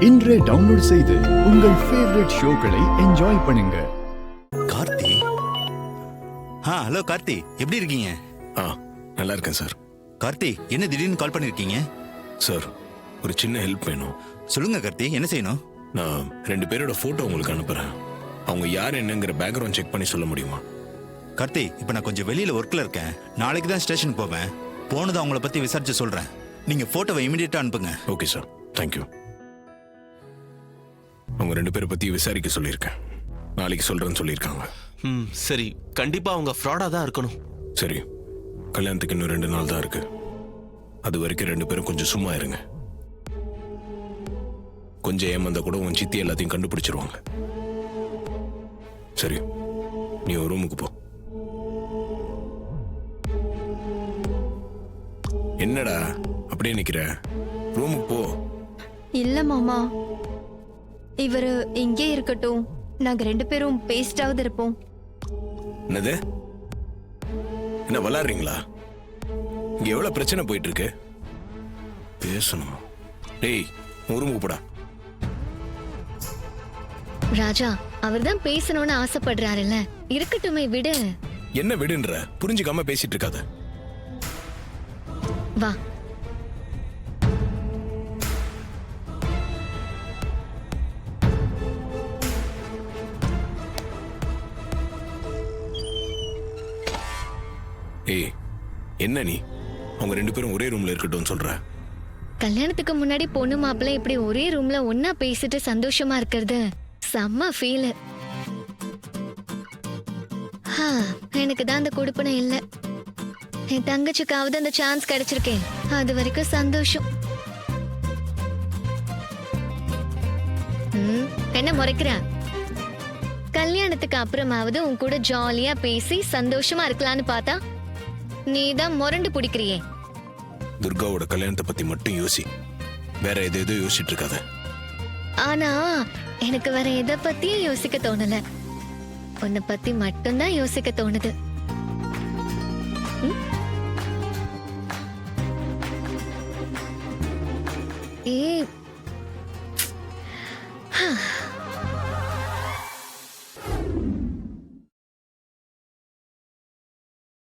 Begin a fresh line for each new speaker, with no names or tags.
இன்றே டவுன்லோட் செய்து உங்கள் ஃபேவரட் ஷோக்களை என்ஜாய் பண்ணுங்க.
கார்த்தி. ஹலோ கார்த்தி, எப்படி இருக்கீங்க?
நல்லா இருக்கேன் சார்.
கார்த்தி, என்ன திடீர்னு கால் பண்ணிருக்கீங்க?
சார், ஒரு சின்ன ஹெல்ப் வேணும்.
சொல்லுங்க கார்த்தி, என்ன செய்யணும்?
நான் 2 பேரோட போட்டோ உங்களுக்கு அனுப்புறேன். அவங்க யார் என்னங்கிற பேக்ரவுண்ட் செக் பண்ணி சொல்ல முடியுமா?
கார்த்தி, இப்போ நான் கொஞ்சம் வெளியில ஒர்க்ல இருக்கேன். நாளைக்கு தான் ஸ்டேஷன் போவேன். போனது அவங்கள பத்தி விசாரிச்சு சொல்றேன். நீங்க போட்டோவை இமிடியேட்டா அனுப்புங்க.
Okay sir, thank you. அவங்க 2 பேரை பத்தி விசாரிக்க சொல்லியிருக்கேன். நாளைக்கு சொல்றேன்னு சொல்லியிருக்காங்க.
சரி, கண்டிப்பா அவங்க ஃப்ராடா தான் இருக்கணும்.
சரி, கல்யாணத்துக்கு இன்னும் 2 நாள் தான் இருக்கு. அது வரைக்கும் 2 பேரும் கொஞ்சம் சும்மா இருங்க. கொஞ்சம் ஏமாந்தா கூட உன் சித்தி எல்லாத்தையும் கண்டுபிடிச்சிருவாங்க. சரி, நீ ஒரு ரூமுக்கு போ. என்னடா அப்படியே நிக்கிற? ரூமுக்கு போ.
இல்ல மாமா, இவரு இங்கே இருக்கட்டும். நாங்க 2 பேரும் பேஸ்டாவது இருப்போம்.
என்னது? என்ன விளாடுறீங்களா? இங்க எவ்வளவு பிரச்சனை போயிட்டு இருக்கு. பேசணும். டேய், ரூமுக்கு போடா.
ராஜா, அவர்தான் பேசணும்னு ஆசைப்படுறாருல்ல, இருக்கட்டுமே, விடு.
என்ன விடுன்ற? புரிஞ்சுக்காம பேசிட்டு இருக்காத.
வா.
ஏய், என்ன நீ? அவங்க 2 பேரும் ஒரே ரூம்ல இருக்கட்டும் சொல்ற?
கல்யாணத்துக்கு முன்னாடி பொண்ணு மாப்பிள்ளை இப்படி ஒரே ரூம்ல ஒன்னா பேசிட்டு சந்தோஷமா இருக்கிறது செம்ம ஃபீல். எனக்கு தான் அந்த கொடுப்பனை இல்ல. என் தங்கச்சிக்காவது அந்த சான்ஸ் கிடைச்சிருக்கேன். அது வரைக்கும் சந்தோஷம். என்ன முறைக்கிற? கல்யாணத்துக்கு அப்புறமாவது உன் கூட ஜாலியா பேசி சந்தோஷமா இருக்கலான்னு பார்த்தா நீதான் முரண்டு பிடிக்கிறியே.
துர்காவோட கல்யாணத்தை பத்தி மட்டும் யோசி, வேற எதோ யோசிச்சுட்டு இருக்காத.
ஆனா எனக்கு வேற எதை பத்தியும் யோசிக்க தோணல. உன்னை பத்தி மட்டும்தான் யோசிக்க தோணுது. ஏ